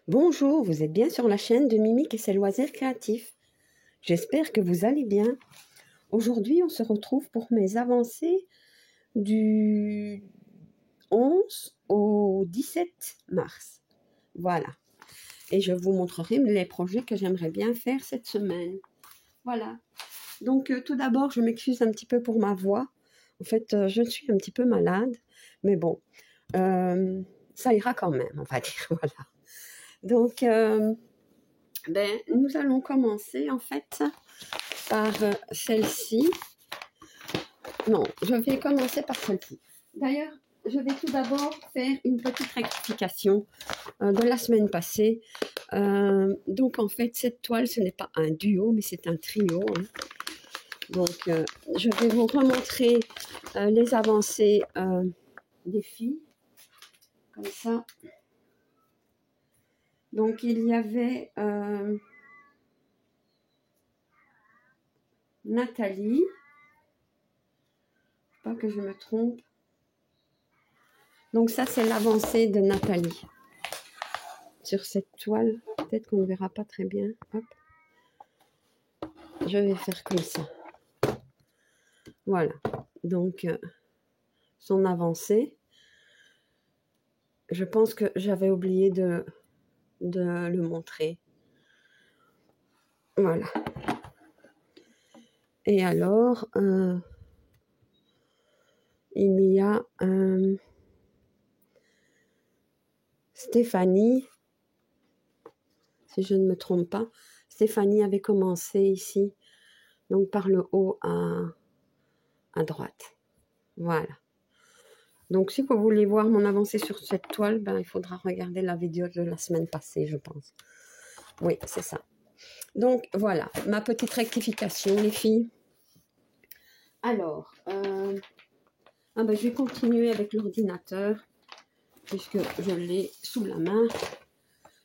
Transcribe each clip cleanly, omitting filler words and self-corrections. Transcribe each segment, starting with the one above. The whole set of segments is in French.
Bonjour, vous êtes bien sur la chaîne de Mimique et ses loisirs créatifs. J'espère que vous allez bien. Aujourd'hui, on se retrouve pour mes avancées du 11 au 17 mars. Voilà. Et je vous montrerai les projets que j'aimerais bien faire cette semaine. Voilà. Donc, tout d'abord, je m'excuse un petit peu pour ma voix. En fait, je suis un petit peu malade. Mais bon, ça ira quand même, on va dire. Voilà. Donc, nous allons commencer en fait par celle-ci. Non, je vais commencer par celle-ci. D'ailleurs, je vais tout d'abord faire une petite rectification de la semaine passée. Donc, en fait, cette toile, ce n'est pas un duo, mais c'est un trio. Hein. Donc, je vais vous remontrer les avancées des filles, comme ça. Donc, il y avait Nathalie, pas que je me trompe. Donc ça, c'est l'avancée de Nathalie. Sur cette toile, peut-être qu'on ne verra pas très bien. Hop. Je vais faire comme ça. Voilà. Donc, son avancée. Je pense que j'avais oublié de le montrer. Voilà. Et alors, il y a Stéphanie, si je ne me trompe pas. Stéphanie avait commencé ici, donc par le haut à droite. Voilà. Donc, si vous voulez voir mon avancée sur cette toile, il faudra regarder la vidéo de la semaine passée, je pense. Oui, c'est ça. Donc, voilà, ma petite rectification, les filles. Alors, je vais continuer avec l'ordinateur, puisque je l'ai sous la main.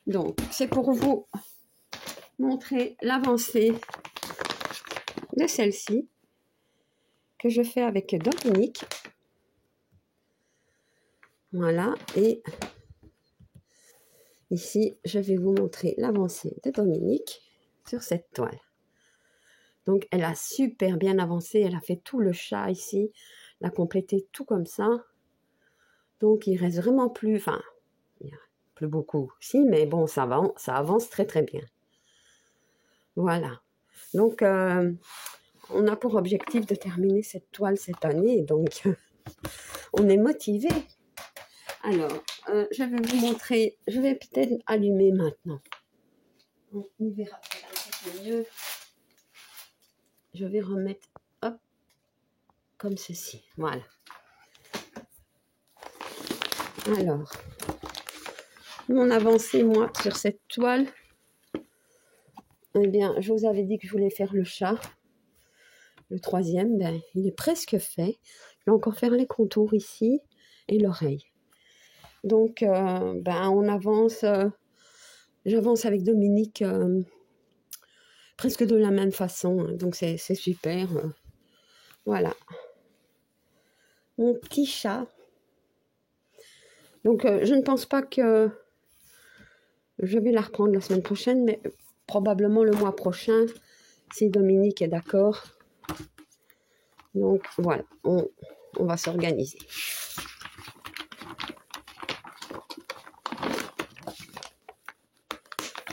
Donc, c'est pour vous montrer l'avancée de celle-ci, que je fais avec Dominique. Voilà, et ici, je vais vous montrer l'avancée de Dominique sur cette toile. Donc, elle a super bien avancé. Elle a fait tout le chat ici. Elle a complété tout comme ça. Donc, il reste vraiment plus... Enfin, il y a plus beaucoup. Si, mais bon, ça avance très, très bien. Voilà. Donc, on a pour objectif de terminer cette toile cette année. Donc, on est motivé. Alors, je vais vous montrer... Je vais peut-être allumer maintenant. On verra un peu mieux. Je vais remettre, hop, comme ceci. Voilà. Alors, mon avancée, moi, sur cette toile, eh bien, je vous avais dit que je voulais faire le chat. Le troisième, il est presque fait. Je vais encore faire les contours ici et l'oreille. Donc, on avance. J'avance avec Dominique presque de la même façon. Hein, donc, c'est super. Voilà. Mon petit chat. Donc, je ne pense pas que je vais la reprendre la semaine prochaine, mais probablement le mois prochain, si Dominique est d'accord. Donc, voilà, on va s'organiser.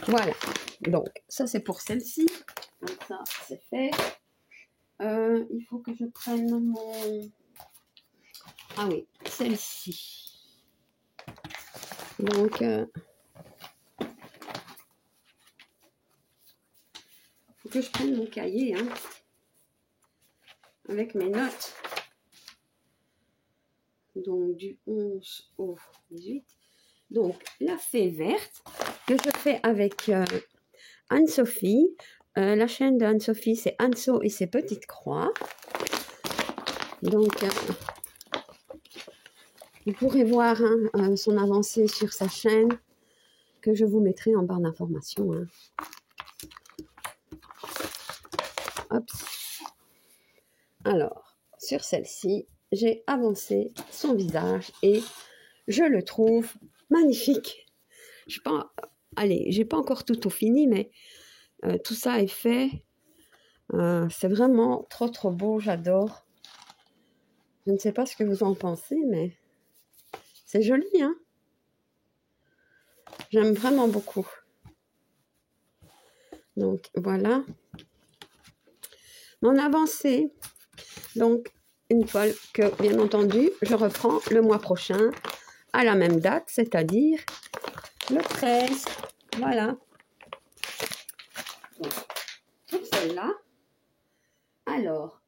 Voilà, donc, ça c'est pour celle-ci. Comme ça, c'est fait. Il faut que je prenne mon... Ah oui, celle-ci. Donc, faut que je prenne mon cahier, hein, avec mes notes. Donc, du 11 au 18. Donc, la fée verte que je fais avec Anne-Sophie. La chaîne de Anne-Sophie, c'est Anso et ses petites croix. Donc, vous pourrez voir son avancée sur sa chaîne que je vous mettrai en barre d'information. Hein. Hop. Alors, sur celle-ci, j'ai avancé son visage et je le trouve magnifique. Je sais pas, allez, j'ai pas encore tout fini, mais tout ça est fait. C'est vraiment trop trop beau, j'adore. Je ne sais pas ce que vous en pensez, mais c'est joli, hein? J'aime vraiment beaucoup. Donc, voilà. Mon avancée. Donc, une toile que, bien entendu, je reprends le mois prochain à la même date, c'est-à-dire le 13. Voilà. Donc, pour celle-là. Alors,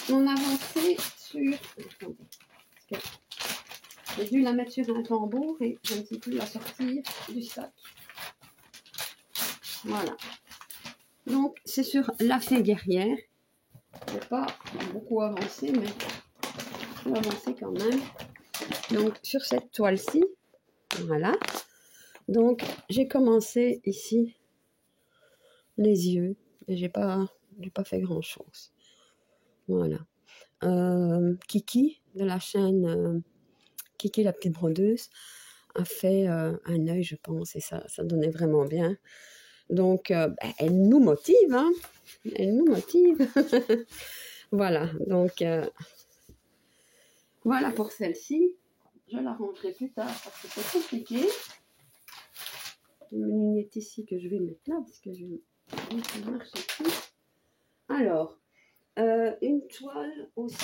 mon avancée sur... Attendez, j'ai dû la mettre sur un tambour et je ne sais plus la sortir du sac. Voilà. Donc, c'est sur la fée guerrière. Je n'ai pas beaucoup avancé, mais je vais avancer quand même. Donc, sur cette toile-ci, voilà. Donc, j'ai commencé ici les yeux. Et j'ai pas fait grand-chose. Voilà. Kiki, de la chaîne Kiki la petite brodeuse, a fait un œil, je pense, et ça donnait vraiment bien. Donc, elle nous motive, hein. Elle nous motive. Voilà, donc, voilà pour celle-ci. Je la rangerai plus tard parce que c'est compliqué. Une lunette ici que je vais mettre là parce que je marche plus. Alors, une toile aussi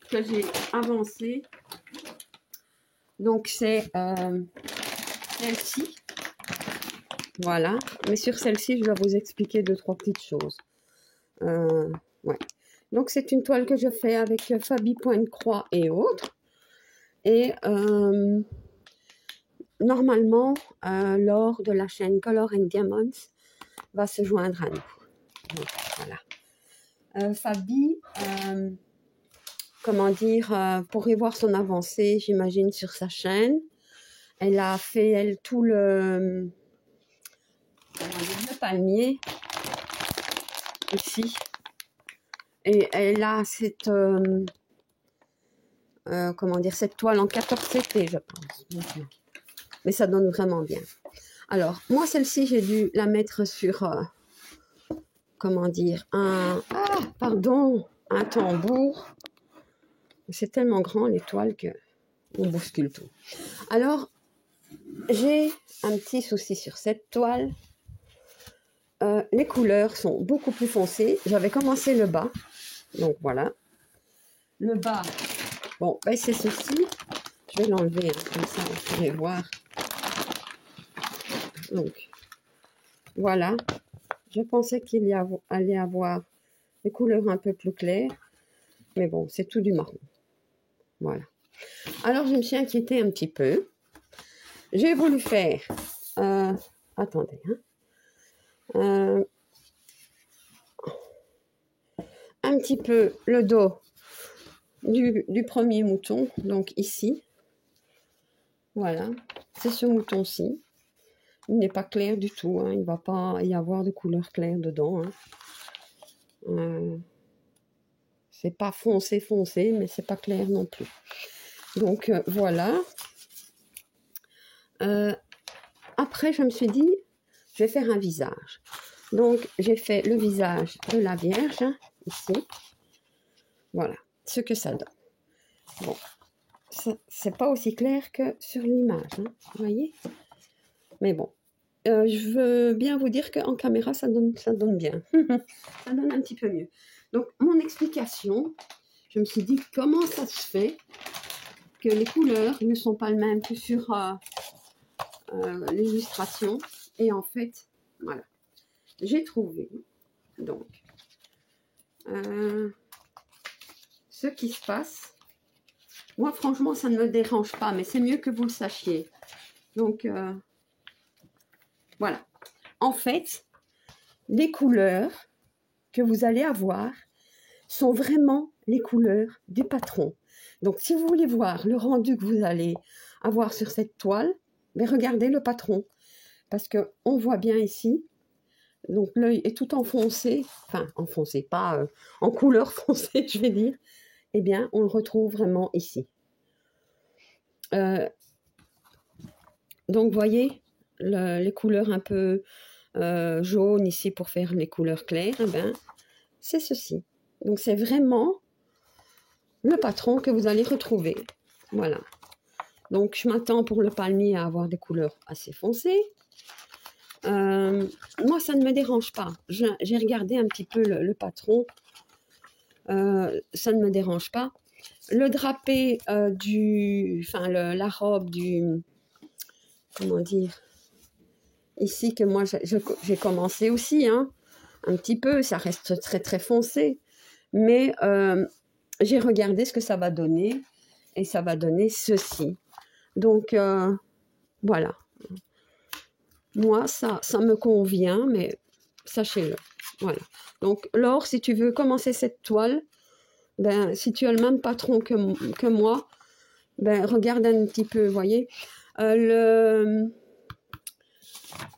que j'ai avancée. Donc, c'est celle-ci. Voilà. Mais sur celle-ci, je vais vous expliquer 2-3 petites choses. Ouais. Donc, c'est une toile que je fais avec Fabi Pointe Croix et autres. Et normalement, Laure de la chaîne Color and Diamonds va se joindre à nous. Donc, voilà. Fabi, comment dire, pourrait voir son avancée, j'imagine, sur sa chaîne. Elle a fait, elle, tout le palmier, ici. Et elle a cette, comment dire, cette toile en 14 CP, je pense. Donc, mais ça donne vraiment bien. Alors, moi, celle-ci, j'ai dû la mettre sur, comment dire, un tambour. C'est tellement grand, les toiles, que on bouscule tout. Alors, j'ai un petit souci sur cette toile. Les couleurs sont beaucoup plus foncées. J'avais commencé le bas. Donc, voilà. Le bas, bon, ben, c'est ceci. Je vais l'enlever, hein, comme ça, vous pourrez voir. Donc, voilà. Je pensais qu'il allait avoir des couleurs un peu plus claires. Mais bon, c'est tout du marron. Voilà. Alors, je me suis inquiétée un petit peu. J'ai voulu faire... attendez. Hein, un petit peu le dos du premier mouton. Donc, ici. Voilà. C'est ce mouton-ci. Il n'est pas clair du tout. Hein. Il ne va pas y avoir de couleur claire dedans. Hein. C'est pas foncé, mais c'est pas clair non plus. Donc, voilà. Après, je me suis dit, je vais faire un visage. Donc, j'ai fait le visage de la Vierge, hein, ici. Voilà, ce que ça donne. Bon, c'est pas aussi clair que sur l'image, hein, vous voyez. Mais bon, je veux bien vous dire qu'en caméra, ça donne bien. Ça donne un petit peu mieux. Donc, mon explication, je me suis dit, comment ça se fait que les couleurs ne sont pas les mêmes que sur l'illustration. Et en fait, voilà, j'ai trouvé, donc, ce qui se passe. Moi, franchement, ça ne me dérange pas, mais c'est mieux que vous le sachiez. Donc, voilà. En fait, les couleurs que vous allez avoir sont vraiment les couleurs du patron. Donc, si vous voulez voir le rendu que vous allez avoir sur cette toile, mais regardez le patron. Parce qu'on voit bien ici, donc l'œil est tout enfoncé, enfin enfoncé, pas en couleur foncée, je vais dire. eh bien, on le retrouve vraiment ici. Donc, vous voyez, les couleurs un peu jaunes ici pour faire les couleurs claires, eh bien, c'est ceci. Donc, c'est vraiment le patron que vous allez retrouver. Voilà. Donc, je m'attends pour le palmier à avoir des couleurs assez foncées. Moi, ça ne me dérange pas. J'ai regardé un petit peu le patron. Ça ne me dérange pas. Le drapé la robe du, comment dire, ici que moi j'ai commencé aussi, hein, un petit peu, ça reste très très foncé, mais j'ai regardé ce que ça va donner et ça va donner ceci. Donc voilà, moi ça me convient, mais sachez-le. Voilà. Donc Laure, si tu veux commencer cette toile, ben si tu as le même patron que moi, ben regarde un petit peu, vous voyez.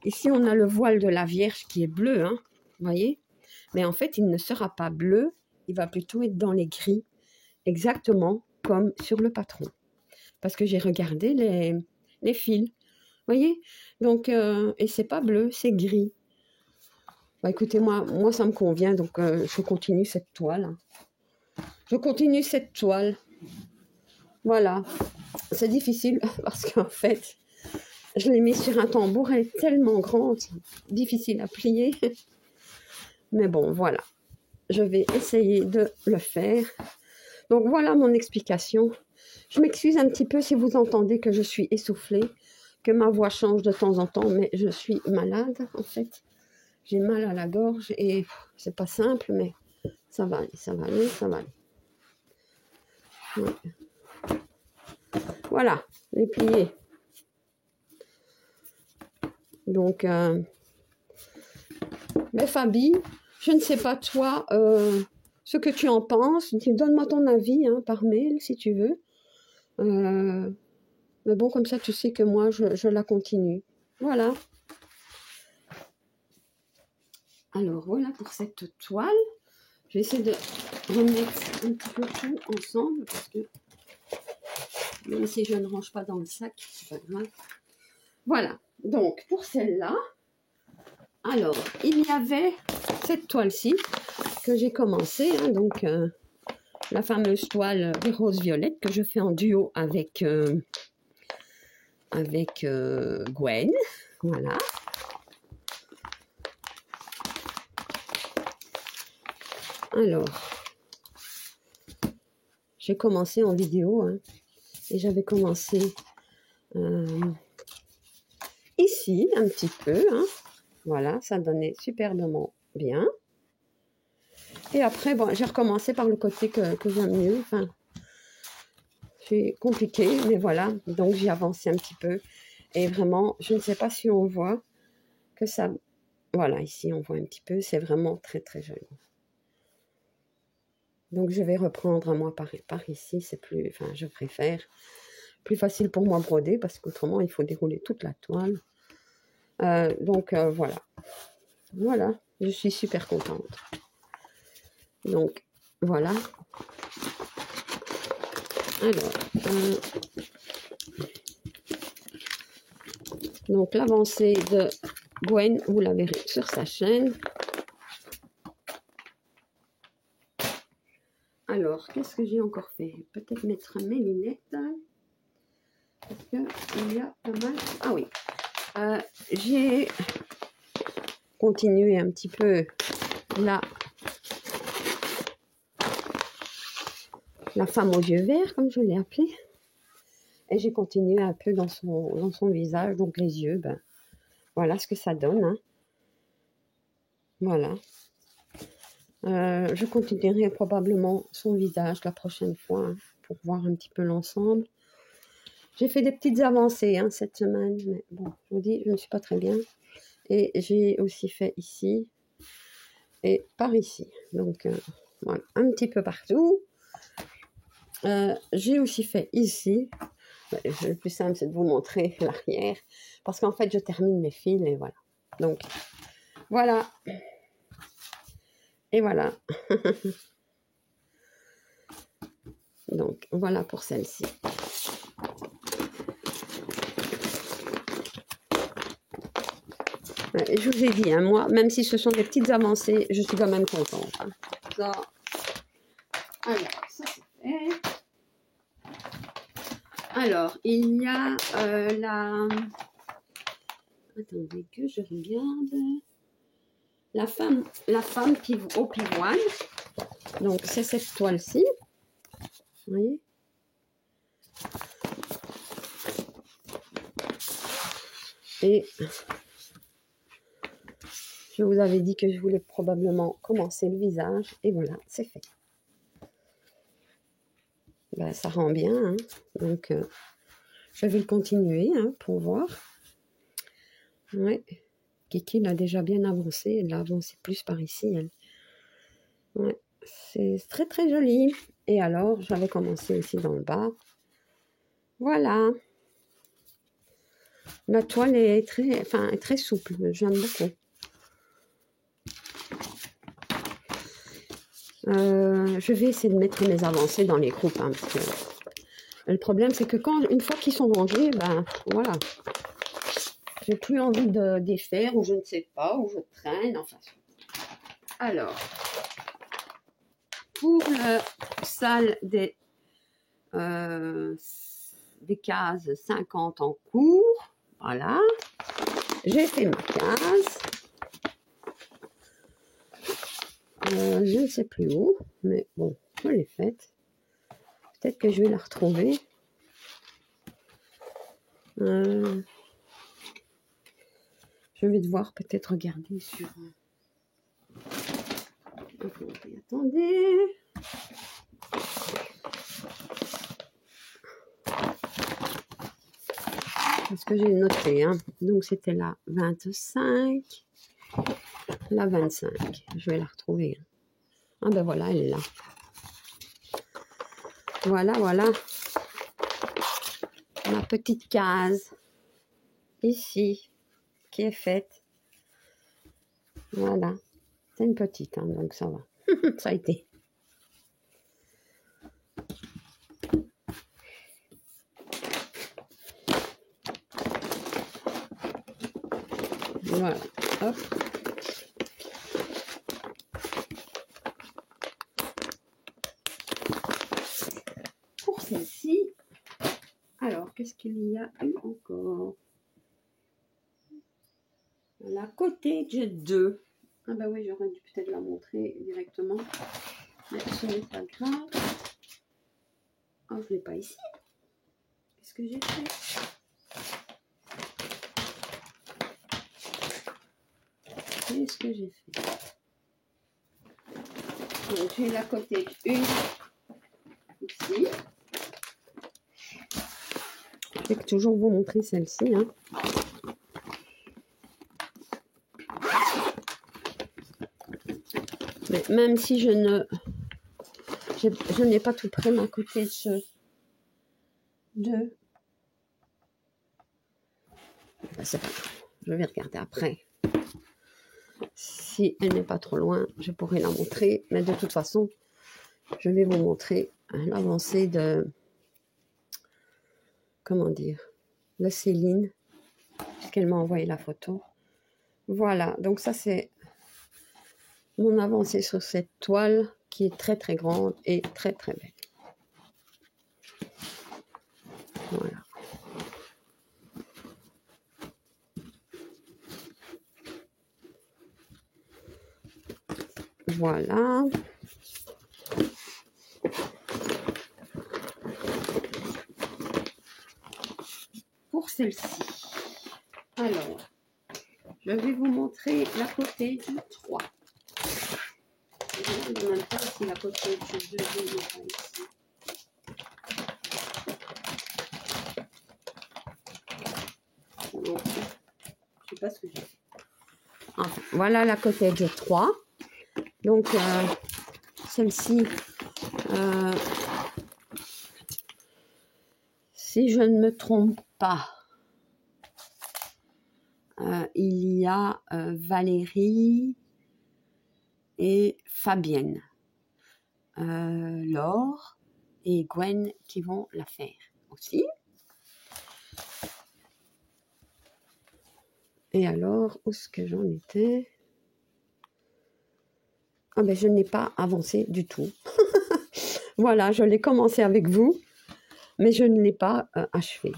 Ici, on a le voile de la Vierge qui est bleu, hein, vous voyez. Mais en fait, il ne sera pas bleu, il va plutôt être dans les gris, exactement comme sur le patron. Parce que j'ai regardé les fils, vous voyez. Donc, et c'est pas bleu, c'est gris. Bah, écoutez, moi, ça me convient, donc je continue cette toile. Je continue cette toile. Voilà. C'est difficile parce qu'en fait, je l'ai mis sur un tambour, elle est tellement grande, difficile à plier. Mais bon, voilà. Je vais essayer de le faire. Donc voilà mon explication. Je m'excuse un petit peu si vous entendez que je suis essoufflée, que ma voix change de temps en temps, mais je suis malade en fait. J'ai mal à la gorge et c'est pas simple, mais ça va aller, ça va aller, ça va aller. Ouais. Voilà, les pliés. Donc, mais Fabi, je ne sais pas toi ce que tu en penses. Donne-moi ton avis hein, par mail si tu veux. Mais bon, comme ça, tu sais que moi, je la continue. Voilà. Alors, voilà pour cette toile. Je vais essayer de remettre un petit peu tout ensemble parce que même si je ne range pas dans le sac, c'est pas grave. Voilà. Donc, pour celle-là, alors, il y avait cette toile-ci que j'ai commencé. Hein, donc, la fameuse toile des roses violettes que je fais en duo avec Gwen. Voilà. Alors, j'ai commencé en vidéo hein, et j'avais commencé ici un petit peu. Hein, voilà, ça donnait superbement bien. Et après, bon, j'ai recommencé par le côté que j'aime mieux. Enfin, c'est compliqué, mais voilà. Donc, j'ai avancé un petit peu. Et vraiment, je ne sais pas si on voit que ça... Voilà, ici, on voit un petit peu. C'est vraiment très, très joli. Donc, je vais reprendre moi par ici. C'est plus... Enfin, je préfère. Plus facile pour moi broder parce qu'autrement, il faut dérouler toute la toile. Donc, voilà. Voilà. Je suis super contente. Donc, voilà. Alors, donc l'avancée de Gwen, vous la verrez sur sa chaîne. Alors, qu'est-ce que j'ai encore fait? Peut-être mettre mes lunettes. Parce qu'il y a pas mal... Ah oui. J'ai continué un petit peu la femme aux yeux verts, comme je l'ai appelée. Et j'ai continué un peu dans son visage, donc les yeux, ben, voilà ce que ça donne. Hein. Voilà. Je continuerai probablement son visage la prochaine fois hein, pour voir un petit peu l'ensemble. J'ai fait des petites avancées hein, cette semaine, mais bon, je vous dis, je ne suis pas très bien. Et j'ai aussi fait ici et par ici. Donc, voilà, un petit peu partout. J'ai aussi fait ici. Le plus simple, c'est de vous montrer l'arrière. Parce qu'en fait, je termine mes fils et voilà. Donc, voilà. Et voilà. Donc, voilà pour celle-ci. Ouais, je vous ai dit, hein, moi, même si ce sont des petites avancées, je suis quand même contente. Hein. Ça. Alors, ça c'est fait. Alors, il y a la... Attendez que je regarde. La femme au pivoine. Donc, c'est cette toile-ci. Vous voyez? Et je vous avais dit que je voulais probablement commencer le visage. Et voilà, c'est fait. Ben, ça rend bien. Hein. Donc, je vais le continuer hein, pour voir. Ouais. Kiki l'a déjà bien avancé. Elle l'a avancé plus par ici. Elle. Ouais. C'est très très joli. Et alors, j'avais commencé ici dans le bas. Voilà. La toile est très souple. J'aime beaucoup. Je vais essayer de mettre mes avancées dans les groupes. Hein, parce que le problème, c'est que une fois qu'ils sont rangés, ben voilà. J'ai plus envie de défaire ou je ne sais pas, ou je traîne. Enfin. Alors, pour le salle des cases 50 en cours, voilà. J'ai fait ma case. Je ne sais plus où, mais bon, je l'ai faite. Peut-être que je vais la retrouver. Je vais devoir peut-être regarder sur... Attendez. Parce que j'ai noté, hein. Donc c'était la 25, la 25. Je vais la retrouver. Ah ben voilà, elle est là. Voilà, voilà. Ma petite case. Ici. Qui est faite. Voilà. C'est une petite, hein, donc ça va. Ça a été. Voilà. Hop. Pour celle-ci, alors, qu'est-ce qu'il y a eu encore? La Cottage 2. Ah bah oui, j'aurais dû peut-être la montrer directement. Mais ce n'est pas grave. Oh, je ne l'ai pas ici. Qu'est-ce que j'ai fait? Qu'est-ce que j'ai fait? Donc, j'ai la Cottage 1 ici. Je vais toujours vous montrer celle-ci. Hein. Mais même si je n'ai pas tout près ma Cottage 2. Ben, c'est pas grave. Je vais regarder après. Si elle n'est pas trop loin, je pourrais la montrer. Mais de toute façon, je vais vous montrer l'avancée de... Comment dire? De Céline. Puisqu'elle m'a envoyé la photo. Voilà. Donc ça, c'est mon avancée sur cette toile qui est très très grande et très très belle. Voilà. Voilà. Pour celle-ci. Alors, je vais vous montrer la Cottage 3. Je ne sais même pas si la Cottage 2 n'est pas ici. Non, je ne sais pas ce que j'ai fait. Enfin, voilà la Cottage 3. Donc, celle-ci, si je ne me trompe pas, il y a Valérie et Fabienne, Laure et Gwen qui vont la faire aussi. Et alors, où est-ce que j'en étais? Ah ben, je n'ai pas avancé du tout. Voilà, je l'ai commencé avec vous, mais je ne l'ai pas achevé.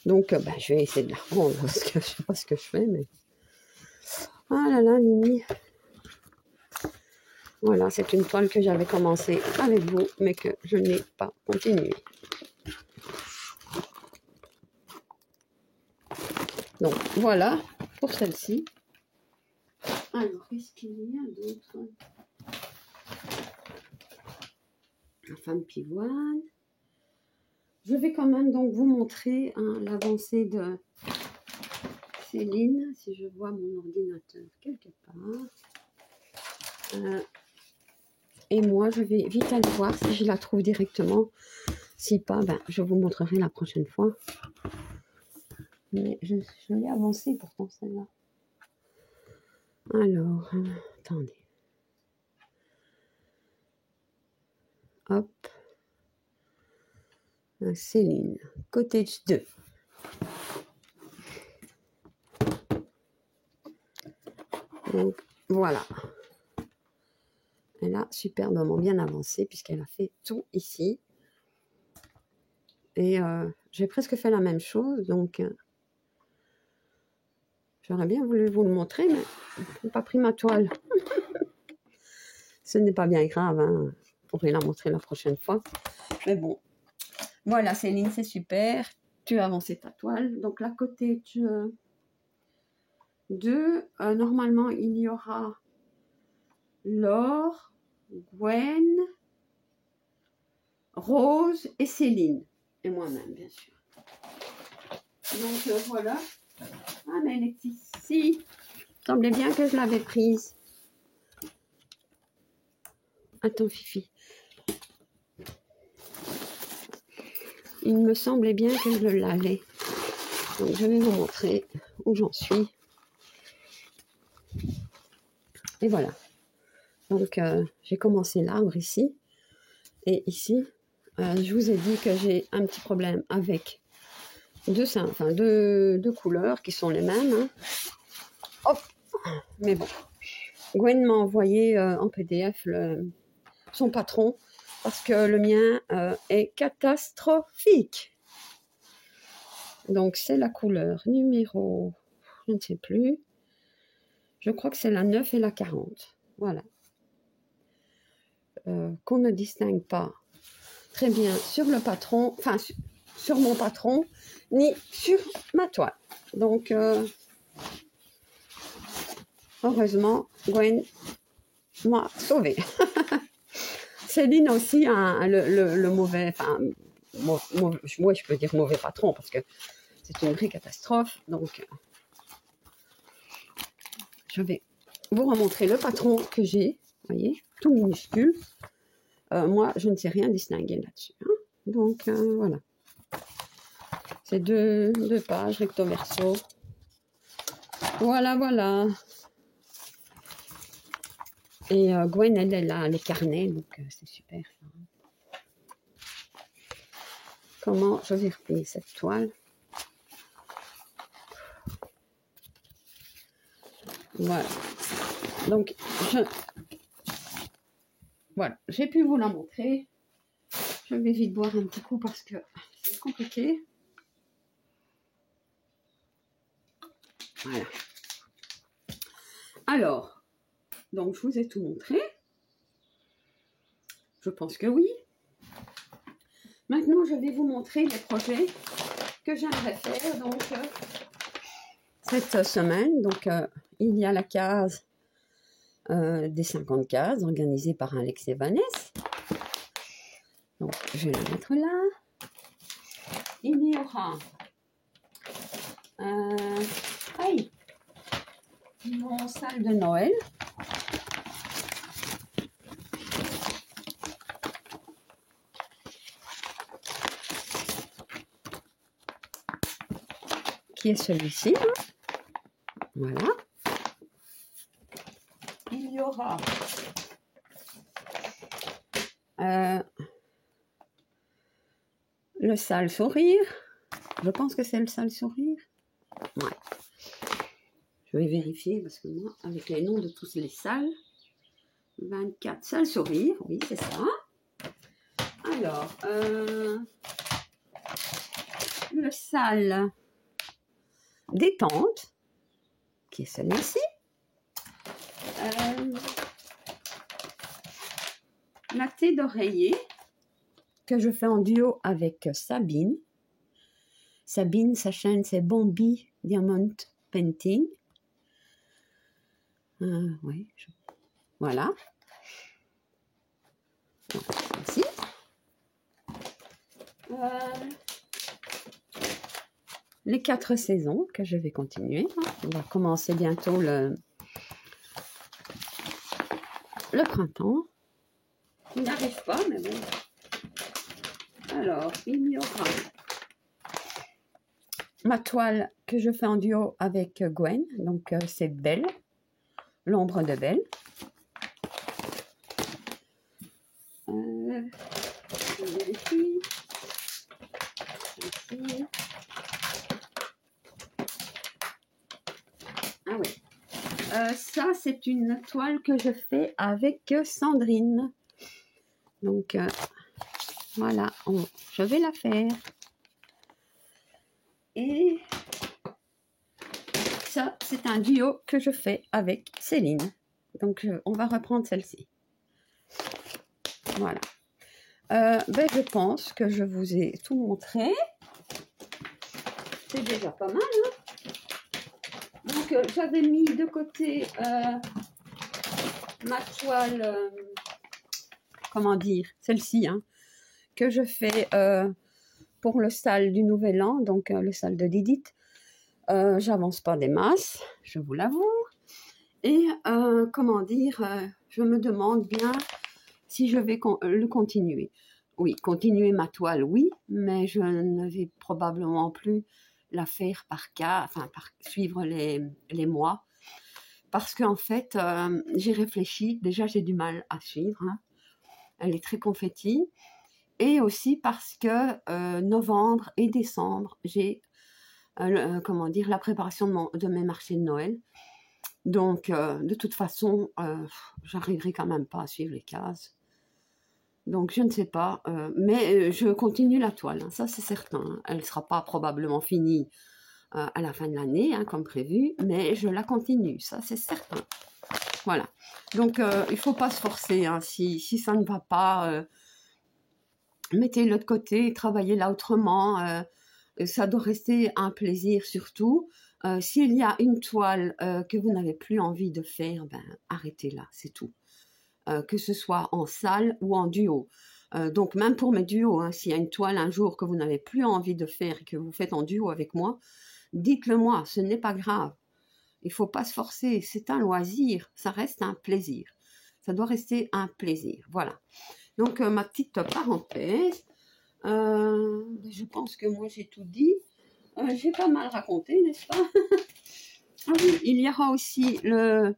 Donc, ben, je vais essayer de la reprendre, parce que je ne sais pas ce que je fais, mais... Ah là là, Mimi. Voilà, c'est une toile que j'avais commencé avec vous, mais que je n'ai pas continué. Donc, voilà pour celle-ci. Alors, qu'est-ce qu'il y a d'autre? La femme pivoine. Je vais quand même donc vous montrer l'avancée de Céline, si je vois mon ordinateur quelque part. Et moi, je vais vite aller voir si je la trouve directement. Si pas, ben, je vous montrerai la prochaine fois. Mais je l'ai avancée pourtant, celle-là. Alors, attendez. Hop. Céline, Cottage 2. Donc, voilà. Elle a superbement bien avancé puisqu'elle a fait tout ici. Et j'ai presque fait la même chose. Donc, j'aurais bien voulu vous le montrer, mais je n'ai pas pris ma toile. Ce n'est pas bien grave. Hein. Je pourrai la montrer la prochaine fois. Mais bon. Voilà, Céline, c'est super. Tu as avancé ta toile. Donc, la Cottage 2, normalement, il y aura Laure, Gwen, Rose et Céline. Et moi-même, bien sûr. Donc, voilà. Ah, mais elle est ici. Il semblait bien que je l'avais prise. Attends, Fifi. Il me semblait bien que je l'avais. Donc, je vais vous montrer où j'en suis. Et voilà. Donc, j'ai commencé l'arbre ici. Et ici, je vous ai dit que j'ai un petit problème avec deux couleurs qui sont les mêmes. Hein. Hop. Mais bon. Gwen m'a envoyé en PDF son patron parce que le mien est catastrophique. Donc, c'est la couleur numéro, je ne sais plus. Je crois que c'est la 9 et la 40. Voilà. Qu'on ne distingue pas très bien sur le patron, enfin, sur mon patron, ni sur ma toile. Donc, heureusement, Gwen m'a sauvée. Céline aussi a le mauvais, enfin, moi je peux dire mauvais patron parce que c'est une vraie catastrophe. Donc, je vais vous remontrer le patron que j'ai, voyez, tout minuscule. Moi, je ne sais rien distinguer là-dessus. Hein. Donc, voilà. C'est deux pages recto verso. Voilà, voilà. Et Gwen, elle a les carnets, donc c'est super. Comment je vais replier cette toile? Voilà. Donc, voilà, j'ai pu vous la montrer. Je vais vite boire un petit coup parce que c'est compliqué. Voilà. Alors, donc je vous ai tout montré. Je pense que oui. Maintenant, je vais vous montrer les projets que j'aimerais faire donc cette semaine. Donc, il y a la case des 50 cases organisée par Alex et Vanessa. Donc, je vais la mettre là. Il y aura mon salle de Noël. Qui est celui-ci. Voilà. Il y aura le sale sourire. Je pense que c'est le sale sourire. Ouais. Je vais vérifier parce que moi, avec les noms de tous les sales, 24 sales sourires, oui, c'est ça. Alors, le sale détente, qui est celui-ci. La thé d'oreiller, que je fais en duo avec Sabine. Sabine, sa chaîne, c'est Bambi Diamond Painting. Oui, voilà. Ici. Les 4 saisons que je vais continuer. On va commencer bientôt le printemps. Il n'arrive pas, mais bon. Alors, il y aura ma toile que je fais en duo avec Gwen. Donc, c'est Belle, l'ombre de Belle. Je vérifie. Ici. Ah oui. Ça, c'est une toile que je fais avec Sandrine. Donc, voilà, je vais la faire. Et ça, c'est un duo que je fais avec Céline. Donc, on va reprendre celle-ci. Voilà. Je pense que je vous ai tout montré. C'est déjà pas mal, hein? Donc, j'avais mis de côté ma toile, comment dire, celle-ci, hein, que je fais pour le sale du Nouvel An, donc le sale de Didith. J'avance pas des masses, je vous l'avoue. Et, comment dire, je me demande bien si je vais le continuer. Oui, continuer ma toile, oui, mais je ne vais probablement plus la faire par cas, enfin, suivre les mois. Parce qu'en fait, j'ai réfléchi, déjà j'ai du mal à suivre, hein. Elle est très confetti. Et aussi parce que novembre et décembre, j'ai comment dire, la préparation de mes marchés de Noël. Donc, de toute façon, j'arriverai quand même pas à suivre les cases. Donc, je ne sais pas, mais je continue la toile, hein, ça c'est certain. Hein. Elle ne sera pas probablement finie à la fin de l'année, hein, comme prévu, mais je la continue, ça c'est certain. Voilà. Donc, il ne faut pas se forcer, hein, si ça ne va pas, mettez-le de côté, travaillez-la autrement. Ça doit rester un plaisir surtout. S'il y a une toile que vous n'avez plus envie de faire, ben, arrêtez-la, c'est tout. Que ce soit en salle ou en duo. Donc même pour mes duos, hein, s'il y a une toile un jour que vous n'avez plus envie de faire et que vous faites en duo avec moi, dites-le moi, ce n'est pas grave. Il ne faut pas se forcer, c'est un loisir, ça reste un plaisir. Ça doit rester un plaisir, voilà. Donc ma petite parenthèse, je pense que moi j'ai tout dit. J'ai pas mal raconté, n'est-ce pas? Ah oui, il y aura aussi le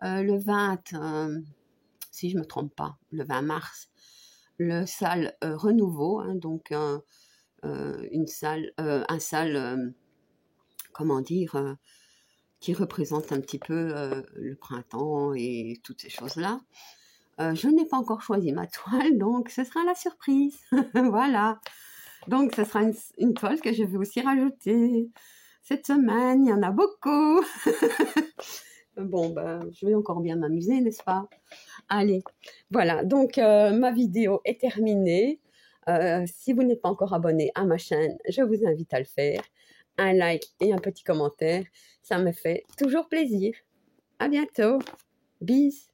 20, si je ne me trompe pas, le 20 mars, le sale renouveau, hein, donc un sale, comment dire, qui représente un petit peu le printemps et toutes ces choses-là. Je n'ai pas encore choisi ma toile, donc ce sera la surprise. Voilà. Donc, ce sera une toile que je vais aussi rajouter cette semaine. Il y en a beaucoup. Bon, ben, je vais encore bien m'amuser, n'est-ce pas? Allez, voilà. Donc, ma vidéo est terminée. Si vous n'êtes pas encore abonné à ma chaîne, je vous invite à le faire. Un like et un petit commentaire, ça me fait toujours plaisir. À bientôt. Bis.